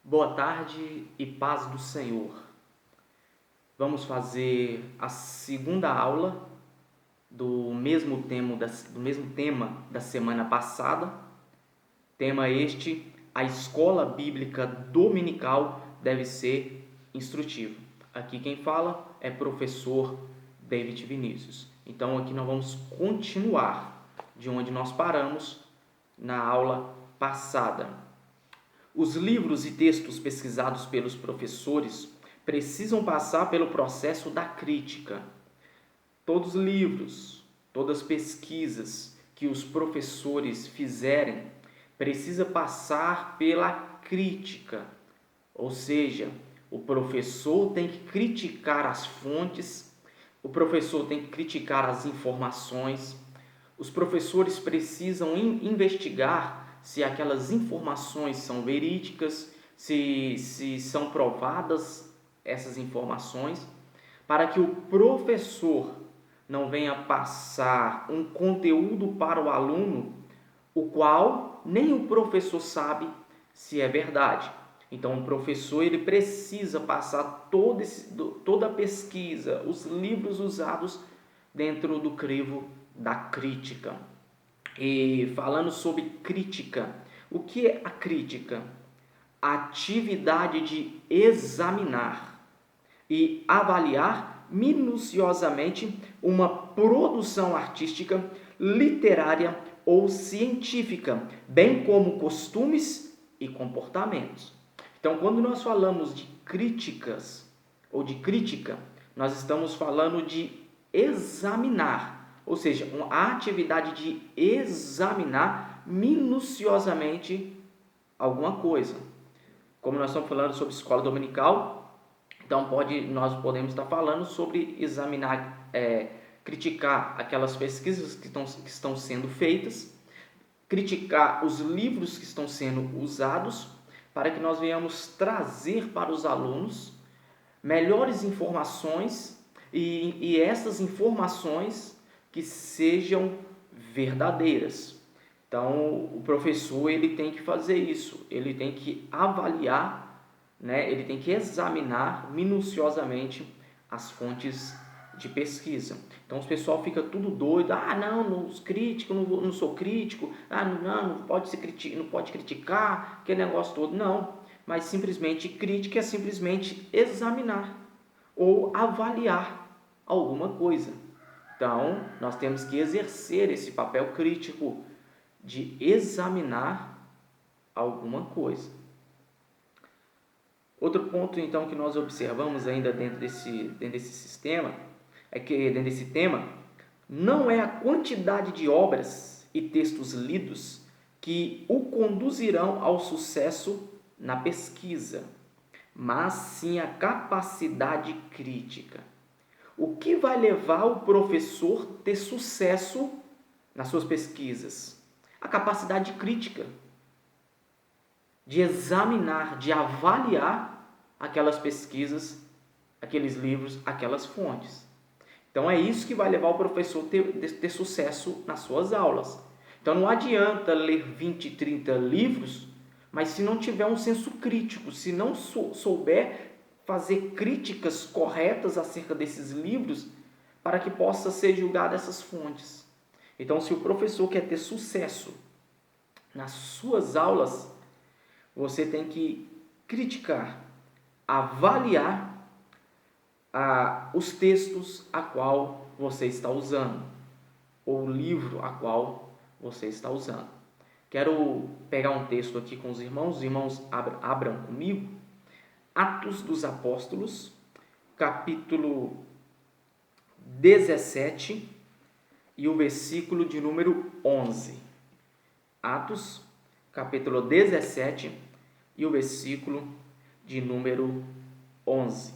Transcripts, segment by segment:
Boa tarde e paz do Senhor. Vamos fazer a segunda aula do mesmo tema da semana passada. Tema este: a escola bíblica dominical deve ser instrutiva. Aqui quem fala é professor David Vinícius. Então aqui nós vamos continuar de onde nós paramos na aula passada. Os livros e textos pesquisados pelos professores precisam passar pelo processo da crítica. Todos os livros, todas as pesquisas que os professores fizerem precisa passar pela crítica. Ou seja, o professor tem que criticar as fontes, o professor tem que criticar as informações, os professores precisam investigar se aquelas informações são verídicas, se são provadas essas informações, para que o professor não venha passar um conteúdo para o aluno, o qual nem o professor sabe se é verdade. Então, o professor ele precisa passar toda a pesquisa, os livros usados dentro do crivo da crítica. E falando sobre crítica, o que é a crítica? A atividade de examinar e avaliar minuciosamente uma produção artística, literária ou científica, bem como costumes e comportamentos. Então, quando nós falamos de críticas ou de crítica, nós estamos falando de examinar, ou seja, a atividade de examinar minuciosamente alguma coisa. Como nós estamos falando sobre escola dominical, então nós podemos estar falando sobre examinar, criticar aquelas pesquisas que estão sendo feitas, criticar os livros que estão sendo usados, para que nós venhamos trazer para os alunos melhores informações e essas informações que sejam verdadeiras. Então, o professor ele tem que fazer isso, ele tem que avaliar, ele tem que examinar minuciosamente as fontes de pesquisa. Então, o pessoal fica tudo doido, não sou crítico, não pode criticar, que negócio todo. Não, mas simplesmente crítica é simplesmente examinar ou avaliar alguma coisa. Então, nós temos que exercer esse papel crítico de examinar alguma coisa. Outro ponto, então, que nós observamos ainda dentro desse sistema, é que dentro desse tema, não é a quantidade de obras e textos lidos que o conduzirão ao sucesso na pesquisa, mas sim a capacidade crítica. O que vai levar o professor a ter sucesso nas suas pesquisas? A capacidade crítica de examinar, de avaliar aquelas pesquisas, aqueles livros, aquelas fontes. Então é isso que vai levar o professor a ter sucesso nas suas aulas. Então não adianta ler 20, 30 livros, mas se não tiver um senso crítico, se não souber fazer críticas corretas acerca desses livros, para que possa ser julgado essas fontes. Então, se o professor quer ter sucesso nas suas aulas, você tem que criticar, avaliar os textos a qual você está usando, ou o livro a qual você está usando. Quero pegar um texto aqui com os irmãos abram comigo, Atos dos Apóstolos, capítulo 17 e o versículo de número 11. Atos, capítulo 17 e o versículo de número 11.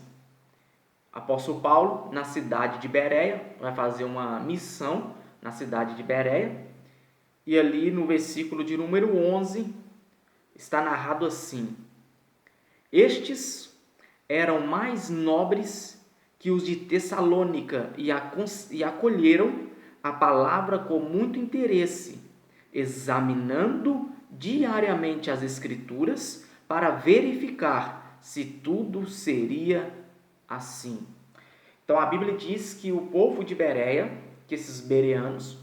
Apóstolo Paulo, na cidade de Bereia, vai fazer uma missão na cidade de Bereia, e ali no versículo de número 11 está narrado assim: estes eram mais nobres que os de Tessalônica e acolheram a palavra com muito interesse, examinando diariamente as Escrituras para verificar se tudo seria assim. Então a Bíblia diz que o povo de Bereia, que esses bereanos,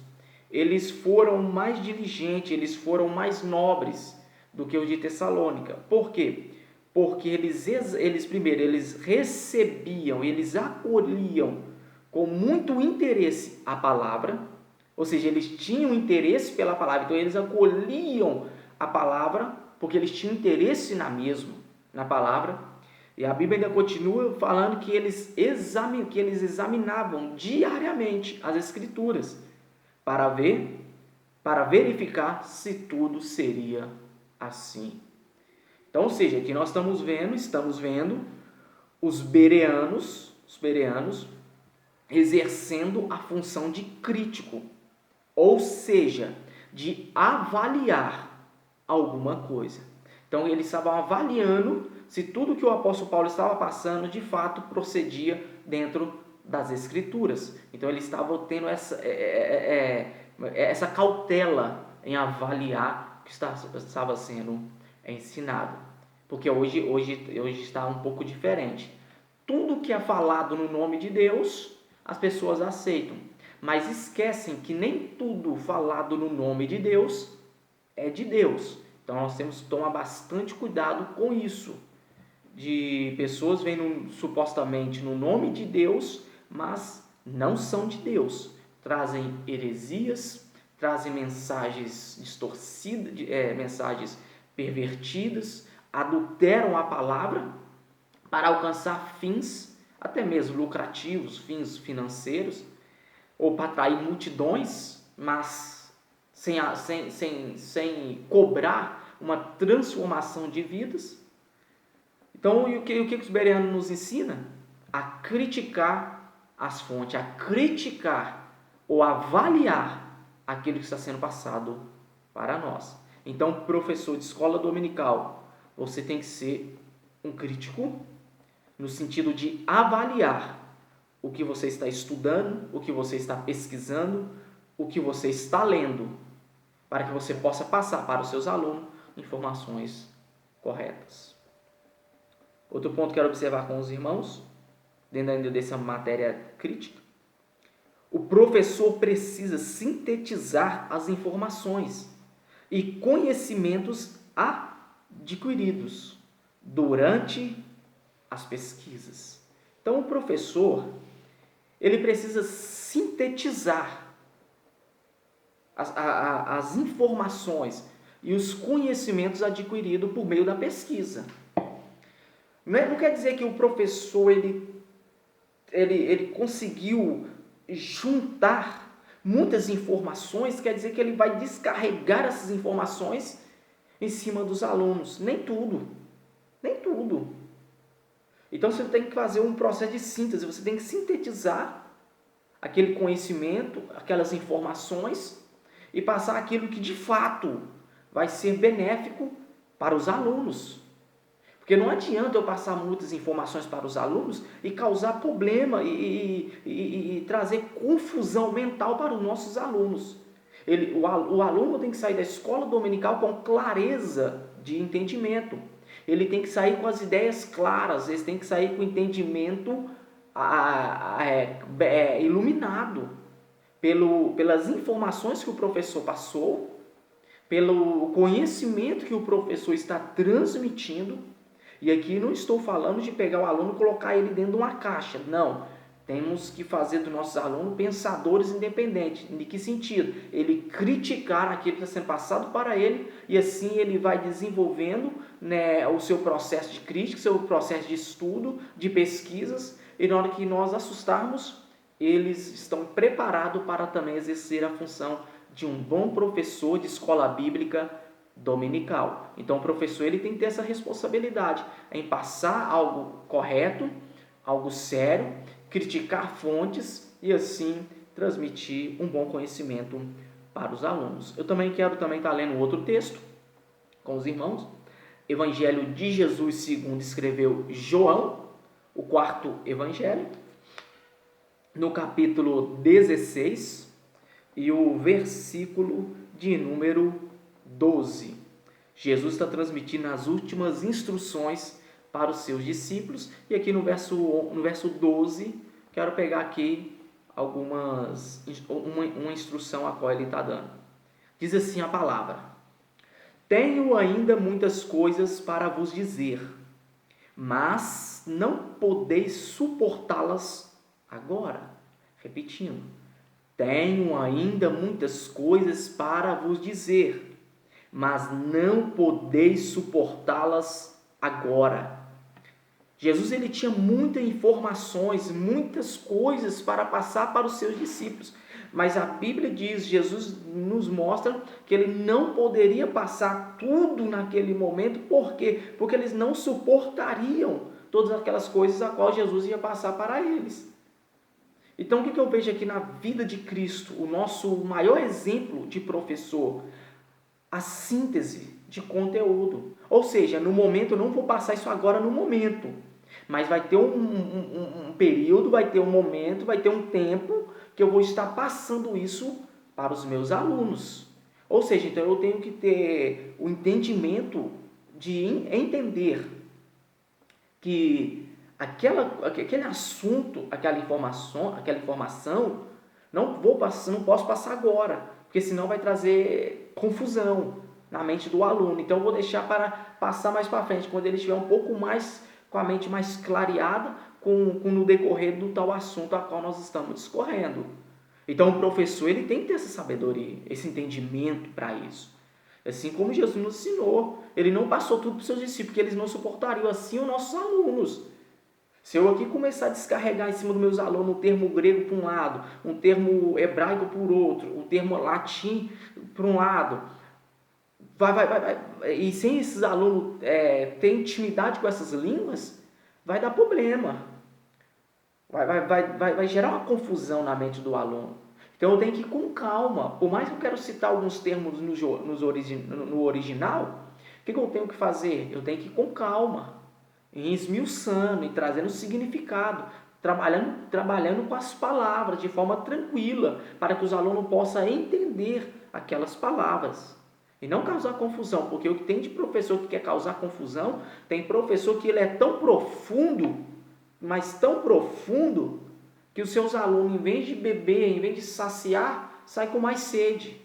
eles foram mais diligentes, eles foram mais nobres do que os de Tessalônica. Por quê? Porque eles primeiro, eles recebiam, eles acolhiam com muito interesse a palavra, ou seja, eles tinham interesse pela palavra, então eles acolhiam a palavra porque eles tinham interesse na palavra. E a Bíblia ainda continua falando que eles examinavam diariamente as Escrituras para verificar se tudo seria assim. Então, ou seja, aqui nós estamos vendo os bereanos exercendo a função de crítico, ou seja, de avaliar alguma coisa. Então, eles estavam avaliando se tudo que o apóstolo Paulo estava passando, de fato, procedia dentro das Escrituras. Então, eles estavam tendo essa cautela em avaliar o que estava sendo ensinado. Porque hoje está um pouco diferente. Tudo que é falado no nome de Deus, as pessoas aceitam. Mas esquecem que nem tudo falado no nome de Deus é de Deus. Então, nós temos que tomar bastante cuidado com isso. De pessoas vendo supostamente no nome de Deus, mas não são de Deus. Trazem heresias, trazem mensagens distorcidas, mensagens pervertidas, adulteram a palavra para alcançar fins, até mesmo lucrativos, fins financeiros, ou para atrair multidões, mas sem cobrar uma transformação de vidas. Então, o que os bereanos nos ensina? A criticar as fontes, a criticar ou avaliar aquilo que está sendo passado para nós. Então, professor de escola dominical, você tem que ser um crítico no sentido de avaliar o que você está estudando, o que você está pesquisando, o que você está lendo, para que você possa passar para os seus alunos informações corretas. Outro ponto que quero observar com os irmãos, dentro dessa matéria crítica, o professor precisa sintetizar as informações e conhecimentos adquiridos durante as pesquisas. Então, o professor, ele precisa sintetizar as informações e os conhecimentos adquiridos por meio da pesquisa. Não quer dizer que o professor ele conseguiu juntar muitas informações, quer dizer que ele vai descarregar essas informações em cima dos alunos. Nem tudo. Então você tem que fazer um processo de síntese, você tem que sintetizar aquele conhecimento, aquelas informações e passar aquilo que de fato vai ser benéfico para os alunos. Porque não adianta eu passar muitas informações para os alunos e causar problema e trazer confusão mental para os nossos alunos. O aluno tem que sair da escola dominical com clareza de entendimento. Ele tem que sair com as ideias claras, ele tem que sair com o entendimento iluminado pelas informações que o professor passou, pelo conhecimento que o professor está transmitindo. E aqui não estou falando de pegar o aluno e colocar ele dentro de uma caixa. Não. Temos que fazer dos nossos alunos pensadores independentes. Em que sentido? Ele criticar aquilo que está sendo passado para ele e assim ele vai desenvolvendo, né, o seu processo de crítica, seu processo de estudo, de pesquisas. E na hora que nós assustarmos, eles estão preparados para também exercer a função de um bom professor de escola bíblica dominical. Então o professor ele tem que ter essa responsabilidade em passar algo correto, algo sério, criticar fontes e assim transmitir um bom conhecimento para os alunos. Eu também quero estar lendo outro texto com os irmãos. Evangelho de Jesus segundo escreveu João, o quarto evangelho, no capítulo 16 e o versículo de número 12. Jesus está transmitindo as últimas instruções para os seus discípulos. E aqui no verso 12, quero pegar aqui uma instrução a qual ele está dando. Diz assim a palavra: tenho ainda muitas coisas para vos dizer, mas não podeis suportá-las agora. Repetindo, tenho ainda muitas coisas para vos dizer, mas não podeis suportá-las agora. Jesus ele tinha muitas informações, muitas coisas para passar para os seus discípulos. Mas a Bíblia diz, Jesus nos mostra que ele não poderia passar tudo naquele momento. Por quê? Porque eles não suportariam todas aquelas coisas a qual Jesus ia passar para eles. Então, o que eu vejo aqui na vida de Cristo? O nosso maior exemplo de professor, a síntese de conteúdo. Ou seja, no momento, eu não vou passar isso agora no momento, mas vai ter um período, vai ter um momento, vai ter um tempo que eu vou estar passando isso para os meus alunos. Ou seja, então eu tenho que ter o entendimento de entender que aquele assunto, aquela informação, não posso passar agora, porque senão vai trazer confusão na mente do aluno. Então eu vou deixar para passar mais para frente, quando ele estiver um pouco mais com a mente mais clareada no decorrer do tal assunto a qual nós estamos discorrendo. Então o professor ele tem que ter essa sabedoria, esse entendimento para isso. Assim como Jesus nos ensinou, ele não passou tudo para os seus discípulos, porque eles não suportariam assim os nossos alunos. Se eu aqui começar a descarregar em cima dos meus alunos um termo grego por um lado, um termo hebraico por outro, um termo latim por um lado, e sem esses alunos ter intimidade com essas línguas, vai dar problema. Vai gerar uma confusão na mente do aluno. Então eu tenho que ir com calma. Por mais que eu quero citar alguns termos no original, o que eu tenho que fazer? Eu tenho que ir com calma, esmiuçando e trazendo significado, trabalhando com as palavras de forma tranquila, para que os alunos possam entender aquelas palavras. E não causar confusão, porque o que tem de professor que quer causar confusão, tem professor que ele é tão profundo, mas tão profundo, que os seus alunos, em vez de beber, em vez de saciar, sai com mais sede.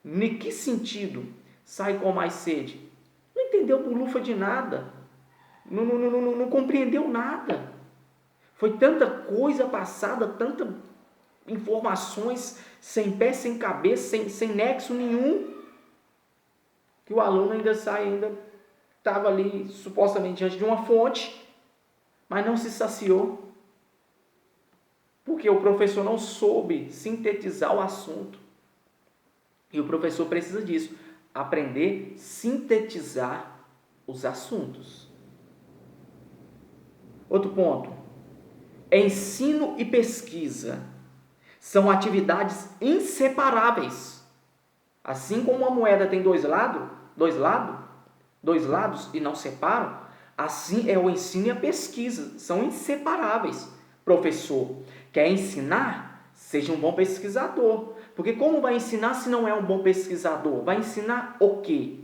Em que sentido sai com mais sede? Não entendeu bulufa de nada, não compreendeu nada. Foi tanta coisa passada, tantas informações sem pé, sem cabeça, sem nexo nenhum, que o aluno estava ali supostamente diante de uma fonte, mas não se saciou, porque o professor não soube sintetizar o assunto. E o professor precisa disso, aprender a sintetizar os assuntos. Outro ponto, ensino e pesquisa são atividades inseparáveis. Assim como uma moeda tem dois lados e não separam, assim é o ensino e a pesquisa, são inseparáveis. Professor, quer ensinar? Seja um bom pesquisador. Porque como vai ensinar se não é um bom pesquisador? Vai ensinar o quê?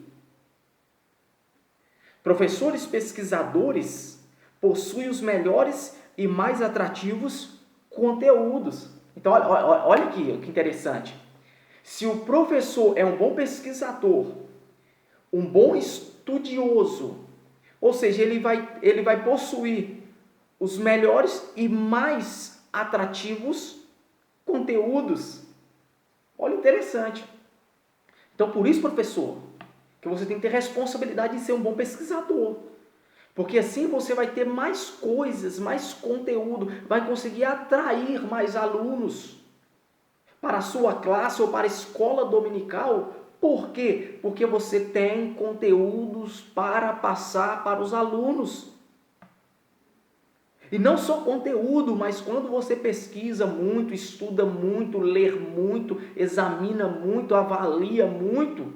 Professores pesquisadores possuem os melhores e mais atrativos conteúdos. Então, olha aqui, que interessante. Se o professor é um bom pesquisador, um bom estudioso, ou seja, ele vai possuir os melhores e mais atrativos conteúdos. Olha, interessante. Então, por isso, professor, que você tem que ter responsabilidade de ser um bom pesquisador. Porque assim você vai ter mais coisas, mais conteúdo, vai conseguir atrair mais alunos para a sua classe ou para a escola dominical. Por quê? Porque você tem conteúdos para passar para os alunos. E não só conteúdo, mas quando você pesquisa muito, estuda muito, lê muito, examina muito, avalia muito,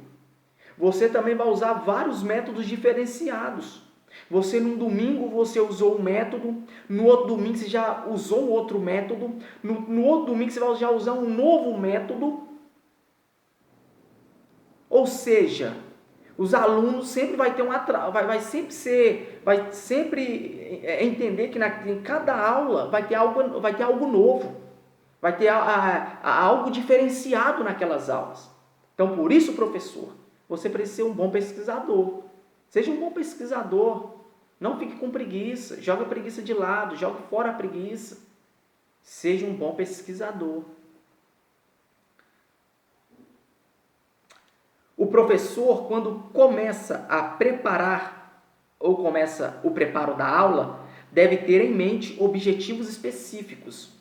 você também vai usar vários métodos diferenciados. Você num domingo você usou um método, no outro domingo você já usou um outro método, no outro domingo você vai já usar um novo método. Ou seja, Os alunos sempre vai ter vai sempre entender que em cada aula vai ter algo novo, vai ter algo diferenciado naquelas aulas. Então, por isso, professor, você precisa ser um bom pesquisador. Seja um bom pesquisador. Não fique com preguiça. Joga a preguiça de lado. Joga fora a preguiça. Seja um bom pesquisador. O professor, quando começa a preparar ou começa o preparo da aula, deve ter em mente objetivos específicos.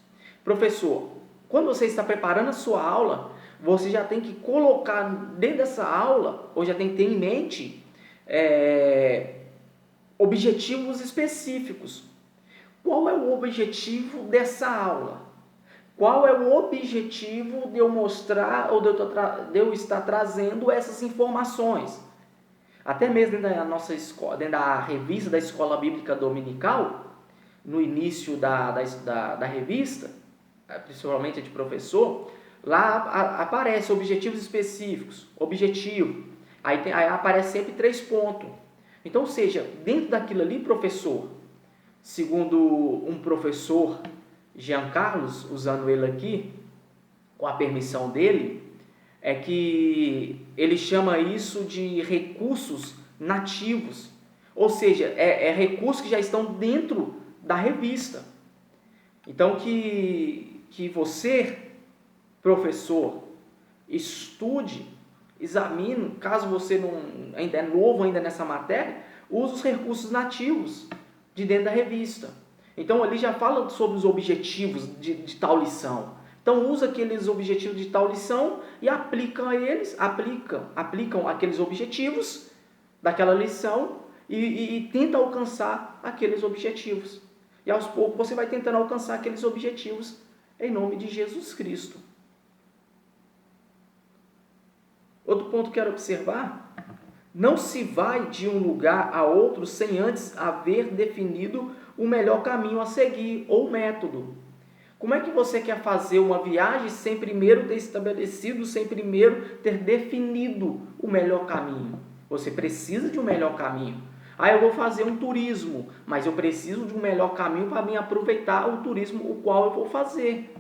Professor, quando você está preparando a sua aula, você já tem que colocar dentro dessa aula, ou já tem que ter em mente, objetivos específicos. Qual é o objetivo dessa aula? Qual é o objetivo de eu mostrar ou de eu estar trazendo essas informações? Até mesmo dentro da nossa escola, dentro da revista da Escola Bíblica Dominical, no início da revista, principalmente de professor, lá aparece objetivos específicos, objetivo. Aí aparece sempre 3 pontos. Então, ou seja, dentro daquilo ali, professor, segundo um professor, Jean Carlos, usando ele aqui, com a permissão dele, é que ele chama isso de recursos nativos. Ou seja, recursos que já estão dentro da revista. Então, que você, professor, estude, examine, caso você ainda é novo ainda nessa matéria, use os recursos nativos de dentro da revista. Então, ali já fala sobre os objetivos de tal lição. Então, usa aqueles objetivos de tal lição e aplicam aqueles objetivos daquela lição e tenta alcançar aqueles objetivos. E aos poucos você vai tentando alcançar aqueles objetivos em nome de Jesus Cristo. Outro ponto que quero observar: não se vai de um lugar a outro sem antes haver definido o melhor caminho a seguir ou método. Como é que você quer fazer uma viagem sem primeiro ter estabelecido, sem primeiro ter definido o melhor caminho? Você precisa de um melhor caminho. Eu vou fazer um turismo, mas eu preciso de um melhor caminho para mim aproveitar o turismo o qual eu vou fazer.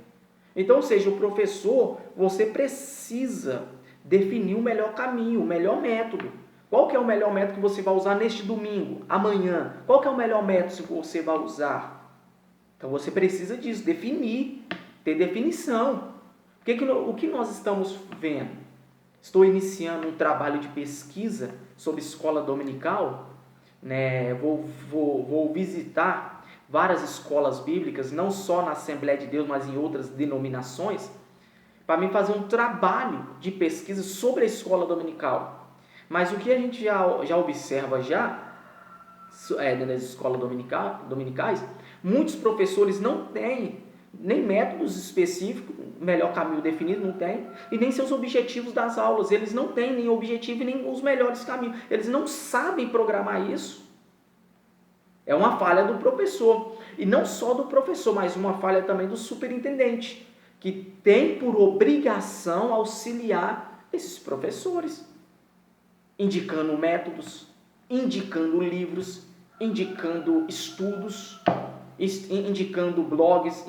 Então, ou seja, o professor, você precisa definir o melhor caminho, o melhor método. Qual que é o melhor método que você vai usar neste domingo, amanhã? Qual que é o melhor método que você vai usar? Então você precisa disso, definir, ter definição. O que nós estamos vendo? Estou iniciando um trabalho de pesquisa sobre escola dominical, né? Vou visitar várias escolas bíblicas, não só na Assembleia de Deus, mas em outras denominações, para mim fazer um trabalho de pesquisa sobre a escola dominical. Mas o que a gente já observa nas escolas dominicais, muitos professores não têm nem métodos específicos, melhor caminho definido, não tem, e nem seus objetivos das aulas. Eles não têm nem objetivo e nem os melhores caminhos. Eles não sabem programar isso. É uma falha do professor. E não só do professor, mas uma falha também do superintendente, que tem por obrigação auxiliar esses professores, indicando métodos, indicando livros, indicando estudos, indicando blogs,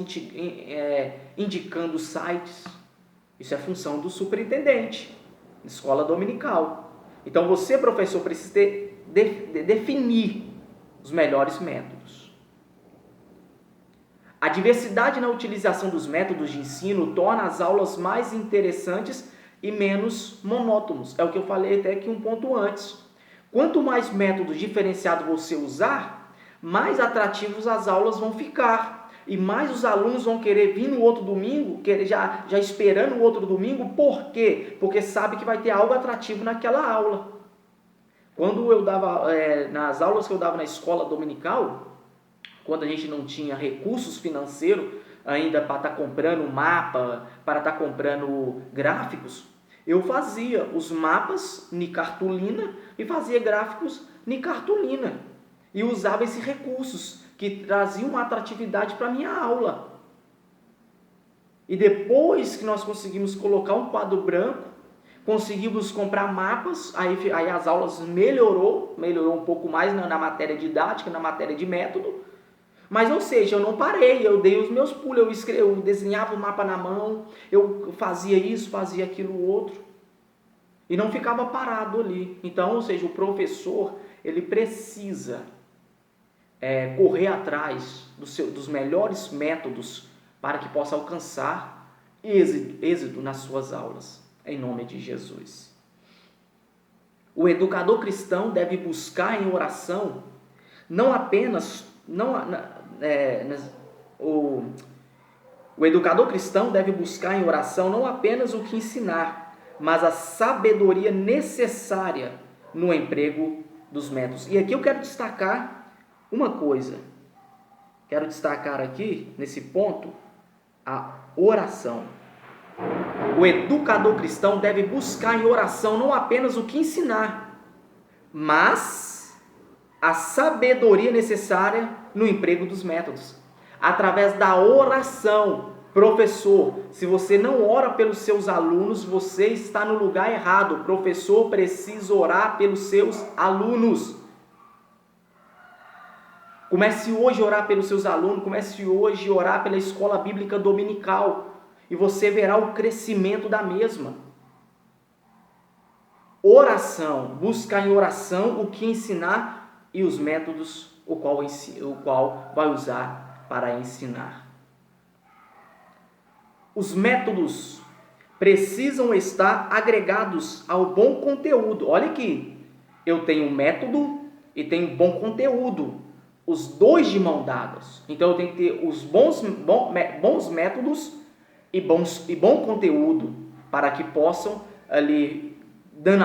indicando sites. Isso é função do superintendente, escola dominical. Então você, professor, precisa definir os melhores métodos. A diversidade na utilização dos métodos de ensino torna as aulas mais interessantes e menos monótonos. É o que eu falei até aqui um ponto antes. Quanto mais métodos diferenciados você usar, mais atrativos as aulas vão ficar. E mais os alunos vão querer vir no outro domingo, já esperando o outro domingo. Por quê? Porque sabe que vai ter algo atrativo naquela aula. Quando eu dava, nas aulas que eu dava na escola dominical, quando a gente não tinha recursos financeiros ainda para estar comprando mapa, para estar comprando gráficos, eu fazia os mapas em cartolina e fazia gráficos em cartolina. E usava esses recursos que traziam uma atratividade para a minha aula. E depois que nós conseguimos colocar um quadro branco, conseguimos comprar mapas, aí as aulas melhorou um pouco mais na matéria didática, na matéria de método. Mas, ou seja, eu não parei, eu dei os meus pulos, eu desenhava o mapa na mão, eu fazia isso, fazia aquilo outro, e não ficava parado ali. Então, ou seja, o professor, ele precisa correr atrás dos melhores métodos para que possa alcançar êxito nas suas aulas, em nome de Jesus. O educador cristão deve buscar em oração não apenas... O educador cristão deve buscar em oração não apenas o que ensinar, mas a sabedoria necessária no emprego dos métodos. E aqui eu quero destacar uma coisa. Quero destacar aqui, nesse ponto, a oração. O educador cristão deve buscar em oração não apenas o que ensinar, mas a sabedoria necessária no emprego dos métodos. Através da oração. Professor, se você não ora pelos seus alunos, você está no lugar errado. O professor precisa orar pelos seus alunos. Comece hoje a orar pelos seus alunos, comece hoje a orar pela escola bíblica dominical e você verá o crescimento da mesma. Oração, buscar em oração o que ensinar e os métodos o qual vai usar para ensinar. Os métodos precisam estar agregados ao bom conteúdo. Olha aqui, eu tenho método e tenho bom conteúdo. Os dois de mão dadas. Então eu tenho que ter os bons métodos e bom conteúdo para que possam ali dando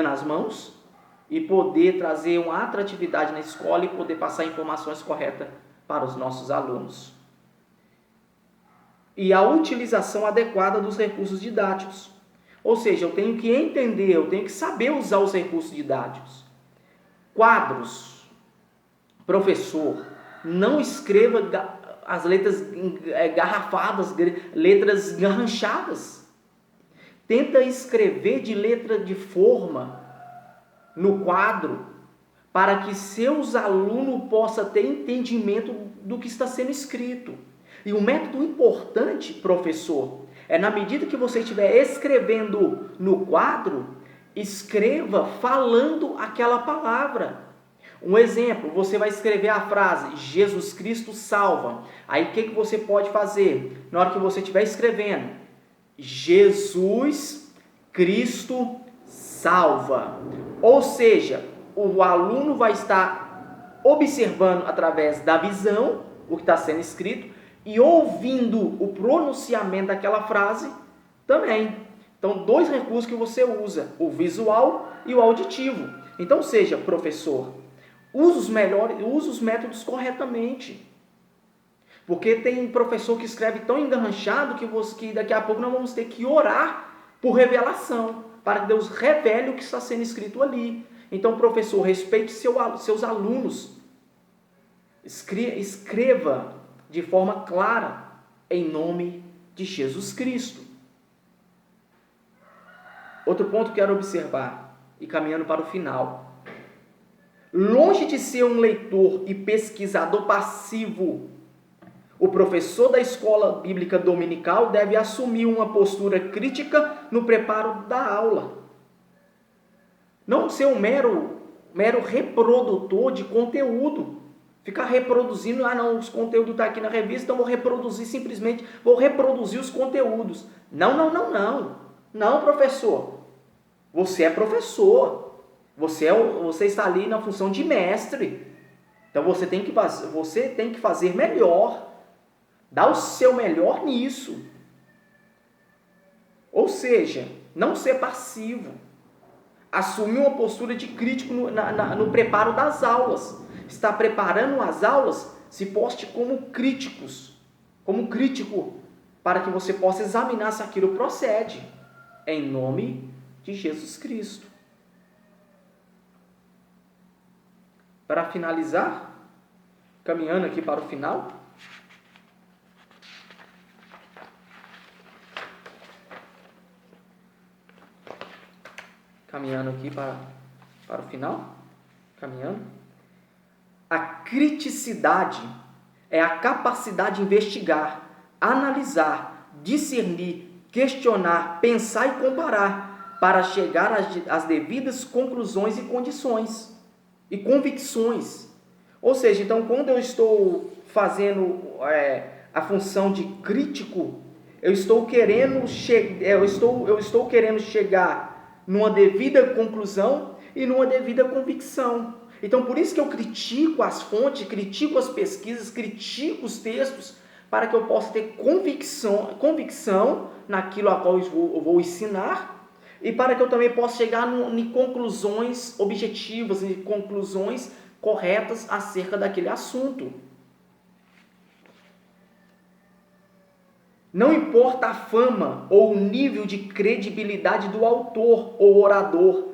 as mãos e poder trazer uma atratividade na escola e poder passar informações corretas para os nossos alunos. E a utilização adequada dos recursos didáticos. Ou seja, eu tenho que entender, eu tenho que saber usar os recursos didáticos. Quadros. Professor, não escreva as letras garrafadas, letras garranchadas. Tenta escrever de letra de forma no quadro para que seus alunos possam ter entendimento do que está sendo escrito. E um método importante, professor, é na medida que você estiver escrevendo no quadro, escreva falando aquela palavra. Um exemplo, você vai escrever a frase Jesus Cristo salva. Aí o que você pode fazer? Na hora que você estiver escrevendo, Jesus Cristo salva. Ou seja, o aluno vai estar observando através da visão o que está sendo escrito e ouvindo o pronunciamento daquela frase também. Então, dois recursos que você usa, o visual e o auditivo. Então, seja professor, use os métodos corretamente. Porque tem professor que escreve tão engarranchado que daqui a pouco nós vamos ter que orar por revelação, para que Deus revele o que está sendo escrito ali. Então, professor, respeite seus alunos. Escreva de forma clara, em nome de Jesus Cristo. Outro ponto que quero observar, e caminhando para o final. Longe de ser um leitor e pesquisador passivo, o professor da escola bíblica dominical deve assumir uma postura crítica no preparo da aula. Não ser um mero reprodutor de conteúdo. Ficar reproduzindo, os conteúdos estão aqui na revista, então vou reproduzir os conteúdos. Não, professor. Você é professor. Você está ali na função de mestre. Então você tem que fazer melhor. Dá o seu melhor nisso. Ou seja, não ser passivo. Assumir uma postura de crítico no preparo das aulas. Está preparando as aulas, se poste como crítico, para que você possa examinar se aquilo procede. Em nome de Jesus Cristo. Para finalizar, caminhando aqui para o final, caminhando aqui para o final, caminhando. A criticidade é a capacidade de investigar, analisar, discernir, questionar, pensar e comparar para chegar às devidas conclusões e condições e convicções. Ou seja, então quando eu estou fazendo a função de crítico, eu estou querendo chegar numa devida conclusão e numa devida convicção. Então, por isso que eu critico as fontes, critico as pesquisas, critico os textos, para que eu possa ter convicção naquilo a qual eu vou ensinar, e para que eu também possa chegar em conclusões objetivas, em conclusões corretas acerca daquele assunto. Não importa a fama ou o nível de credibilidade do autor ou orador.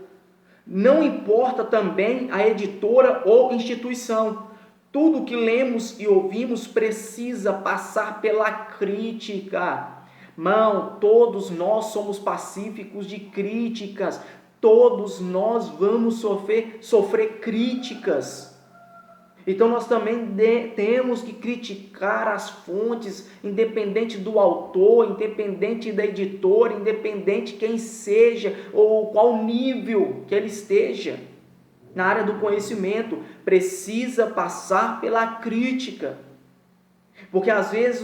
Não importa também a editora ou instituição. Tudo que lemos e ouvimos precisa passar pela crítica. Todos nós somos pacíficos de críticas. Todos nós vamos sofrer críticas. Então nós também temos que criticar as fontes, independente do autor, independente da editora, independente quem seja ou qual nível que ele esteja. Na área do conhecimento, precisa passar pela crítica. Porque às vezes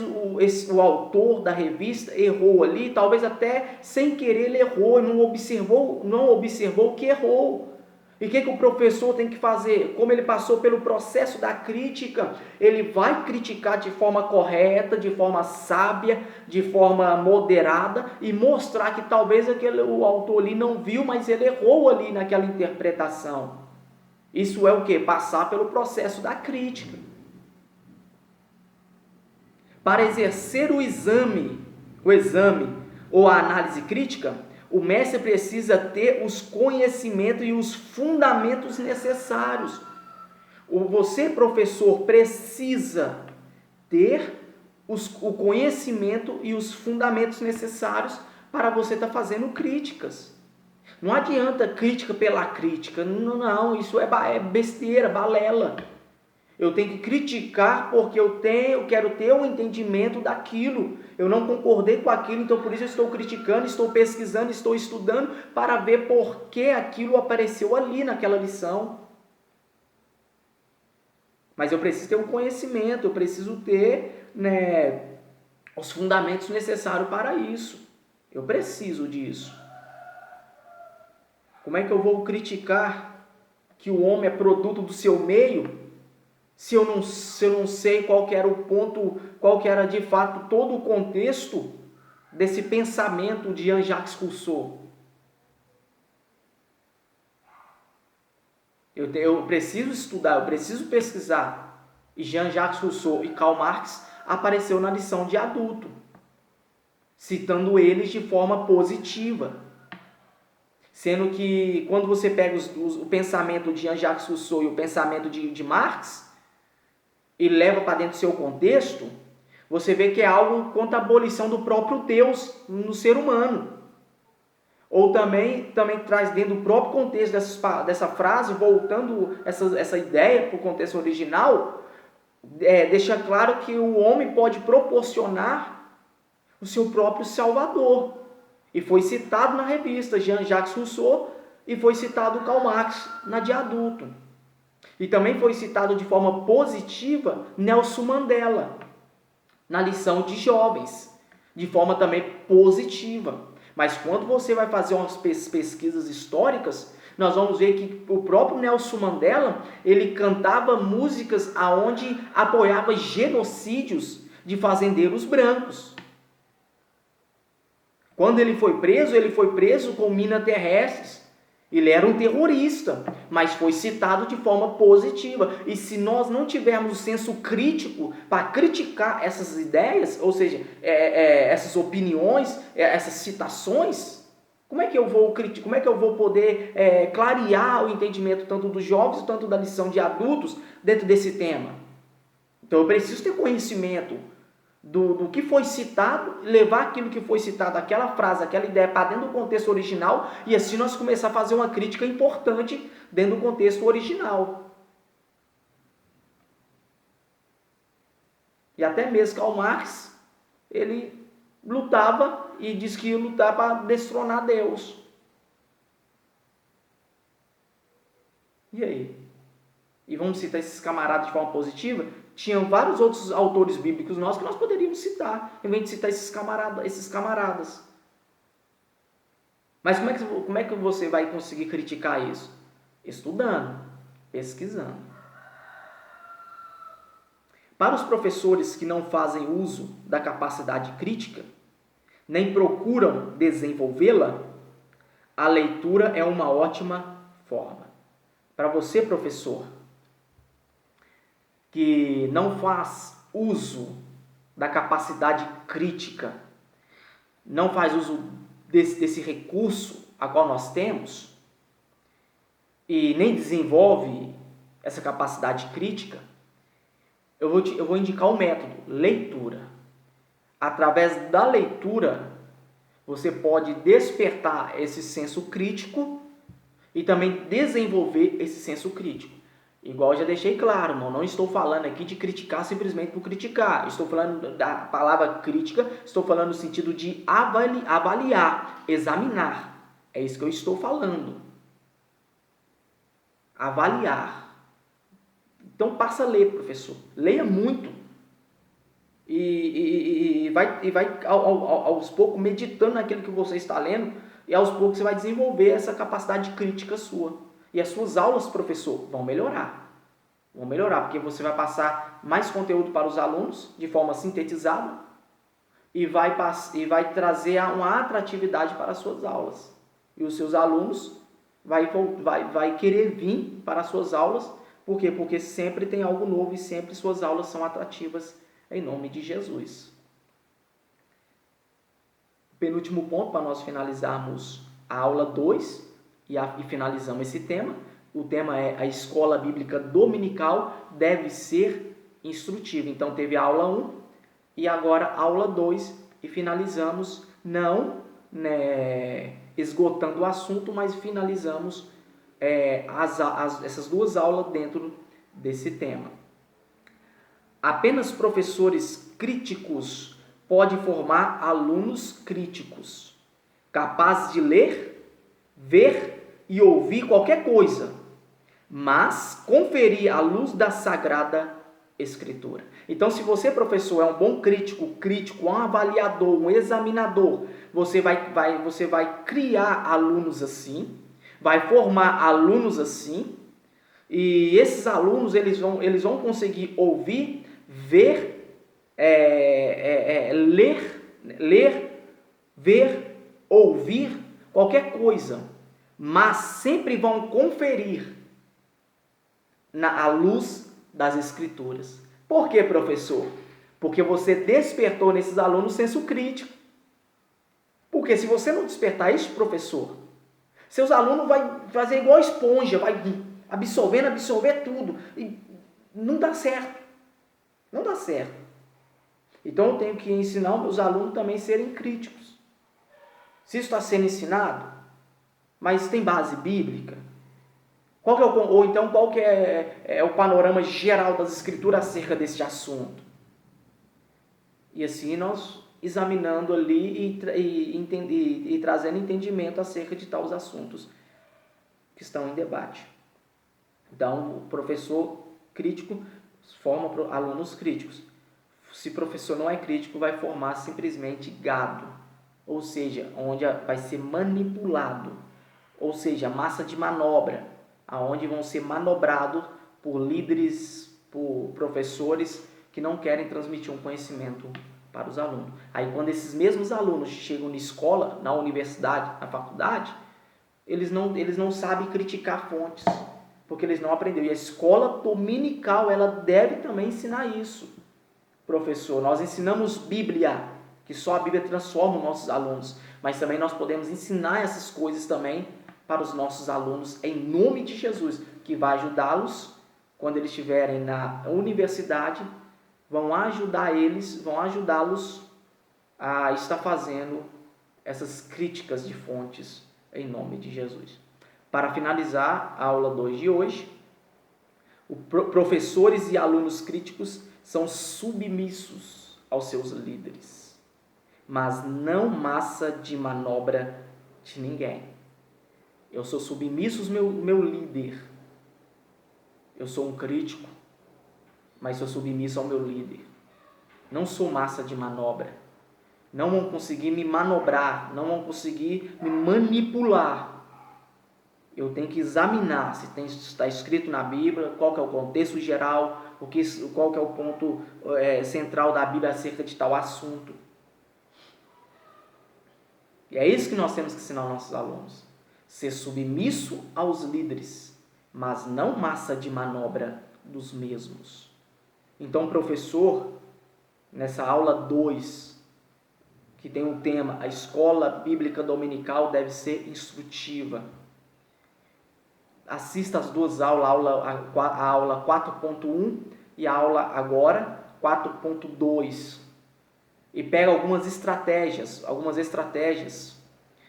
o autor da revista errou ali, talvez até sem querer ele errou, e não observou que errou. E o que o professor tem que fazer? Como ele passou pelo processo da crítica, ele vai criticar de forma correta, de forma sábia, de forma moderada e mostrar que talvez o autor ali não viu, mas ele errou ali naquela interpretação. Isso é o quê? Passar pelo processo da crítica. Para exercer o exame ou a análise crítica, o mestre precisa ter os conhecimentos e os fundamentos necessários. Você, professor, precisa ter o conhecimento e os fundamentos necessários para você estar fazendo críticas. Não adianta crítica pela crítica. Não, isso é besteira, balela. Eu tenho que criticar porque eu quero ter um entendimento daquilo. Eu não concordei com aquilo, então por isso eu estou criticando, estou pesquisando, estou estudando para ver por que aquilo apareceu ali naquela lição. Mas eu preciso ter um conhecimento, eu preciso ter os fundamentos necessários para isso. Eu preciso disso. Como é que eu vou criticar que o homem é produto do seu meio? Se eu não sei qual que era o ponto, qual que era de fato todo o contexto desse pensamento de Jean-Jacques Rousseau. Eu preciso estudar, eu preciso pesquisar. E Jean-Jacques Rousseau e Karl Marx apareceu na lição de adulto, citando eles de forma positiva. Sendo que quando você pega o pensamento de Jean-Jacques Rousseau e o pensamento de Marx, e leva para dentro do seu contexto, você vê que é algo contra a abolição do próprio Deus no ser humano. Ou também traz dentro do próprio contexto dessa frase, voltando essa ideia para o contexto original, deixa claro que o homem pode proporcionar o seu próprio Salvador. E foi citado na revista Jean-Jacques Rousseau e foi citado Karl Marx na de adulto. E também foi citado de forma positiva Nelson Mandela, na lição de jovens, de forma também positiva. Mas quando você vai fazer umas pesquisas históricas, nós vamos ver que o próprio Nelson Mandela, ele cantava músicas aonde apoiava genocídios de fazendeiros brancos. Quando ele foi preso com minas terrestres. Ele era um terrorista, mas foi citado de forma positiva. E se nós não tivermos o senso crítico para criticar essas ideias, ou seja, essas opiniões, essas citações, como é que eu vou poder clarear o entendimento tanto dos jovens, tanto da lição de adultos dentro desse tema? Então eu preciso ter conhecimento do que foi citado, levar aquilo que foi citado, aquela frase, aquela ideia para dentro do contexto original, e assim nós começar a fazer uma crítica importante dentro do contexto original. E até mesmo Karl Marx, ele lutava e disse que ia lutar para destronar Deus. E aí? E vamos citar esses camaradas de forma positiva? Tinham vários outros autores bíblicos nossos que nós poderíamos citar, em vez de citar esses camaradas. Mas como é que você vai conseguir criticar isso? Estudando, pesquisando. Para os professores que não fazem uso da capacidade crítica, nem procuram desenvolvê-la, a leitura é uma ótima forma. Para você, professor, que não faz uso da capacidade crítica, não faz uso desse recurso a qual nós temos, e nem desenvolve essa capacidade crítica, eu vou indicar um método: leitura. Através da leitura, você pode despertar esse senso crítico e também desenvolver esse senso crítico. Igual eu já deixei claro, irmão, não estou falando aqui de criticar simplesmente por criticar. Estou falando da palavra crítica, estou falando no sentido de avaliar, examinar. É isso que eu estou falando. Avaliar. Então passa a ler, professor. Leia muito. E vai aos poucos meditando naquilo que você está lendo, e aos poucos você vai desenvolver essa capacidade crítica sua. E as suas aulas, professor, vão melhorar. Vão melhorar, porque você vai passar mais conteúdo para os alunos de forma sintetizada e vai trazer uma atratividade para as suas aulas. E os seus alunos vai querer vir para as suas aulas. Por quê? Porque sempre tem algo novo e sempre suas aulas são atrativas em nome de Jesus. Penúltimo ponto, para nós finalizarmos a aula 2 e finalizamos esse tema. O tema é: a escola bíblica dominical deve ser instrutiva. Então teve a aula 1 e agora a aula 2 e finalizamos, não esgotando o assunto, mas finalizamos essas duas aulas dentro desse tema. Apenas professores críticos podem formar alunos críticos, capazes de ler, ver e ouvir qualquer coisa, mas conferir à luz da Sagrada Escritura. Então, se você, professor, é um bom crítico, um avaliador, um examinador, você vai criar alunos assim, vai formar alunos assim, e esses alunos eles vão conseguir ouvir, ver, ler, ver, ouvir qualquer coisa, mas sempre vão conferir à luz das Escrituras. Por quê, professor? Porque você despertou nesses alunos senso crítico. Porque se você não despertar isso, professor, seus alunos vão fazer igual esponja, vai absorver tudo. E não dá certo. Não dá certo. Então eu tenho que ensinar os meus alunos também a serem críticos. Se isso está sendo ensinado, mas tem base bíblica, qual que é o panorama geral das Escrituras acerca deste assunto? E assim nós examinando ali e trazendo entendimento acerca de tais assuntos que estão em debate. Então, o professor crítico forma alunos críticos. Se o professor não é crítico, vai formar simplesmente gado, ou seja, onde vai ser manipulado, ou seja, massa de manobra, aonde vão ser manobrados por líderes, por professores que não querem transmitir um conhecimento para os alunos. Aí quando esses mesmos alunos chegam na escola, na universidade, na faculdade, eles não sabem criticar fontes, porque eles não aprenderam. E a escola dominical, ela deve também ensinar isso. Professor, nós ensinamos Bíblia, que só a Bíblia transforma os nossos alunos, mas também nós podemos ensinar essas coisas também para os nossos alunos, em nome de Jesus, que vai ajudá-los quando eles estiverem na universidade, vão ajudá-los a estar fazendo essas críticas de fontes em nome de Jesus. Para finalizar a aula 2 de hoje, professores e alunos críticos são submissos aos seus líderes, mas não massa de manobra de ninguém. Eu sou submisso ao meu líder. Eu sou um crítico, mas sou submisso ao meu líder. Não sou massa de manobra. Não vão conseguir me manobrar, não vão conseguir me manipular. Eu tenho que examinar se está escrito na Bíblia, qual que é o contexto geral, qual que é o ponto central da Bíblia acerca de tal assunto. E é isso que nós temos que ensinar aos nossos alunos. Ser submisso aos líderes, mas não massa de manobra dos mesmos. Então, professor, nessa aula 2, que tem o tema A Escola Bíblica Dominical deve ser instrutiva. Assista as duas aulas, a aula 4.1 e a aula agora 4.2. E pega algumas estratégias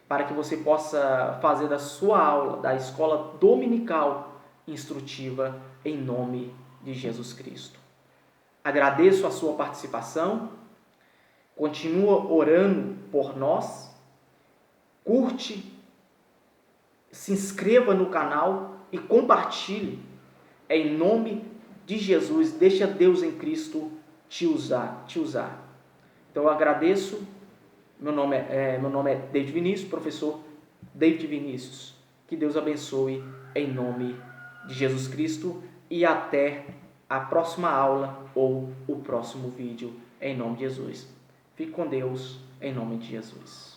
para que você possa fazer da sua aula, da escola dominical instrutiva, em nome de Jesus Cristo. Agradeço a sua participação, continua orando por nós, curte, se inscreva no canal e compartilhe, em nome de Jesus, deixa Deus em Cristo te usar. Então eu agradeço, meu nome é David Vinícius, professor David Vinícius. Que Deus abençoe em nome de Jesus Cristo e até a próxima aula ou o próximo vídeo em nome de Jesus. Fique com Deus em nome de Jesus.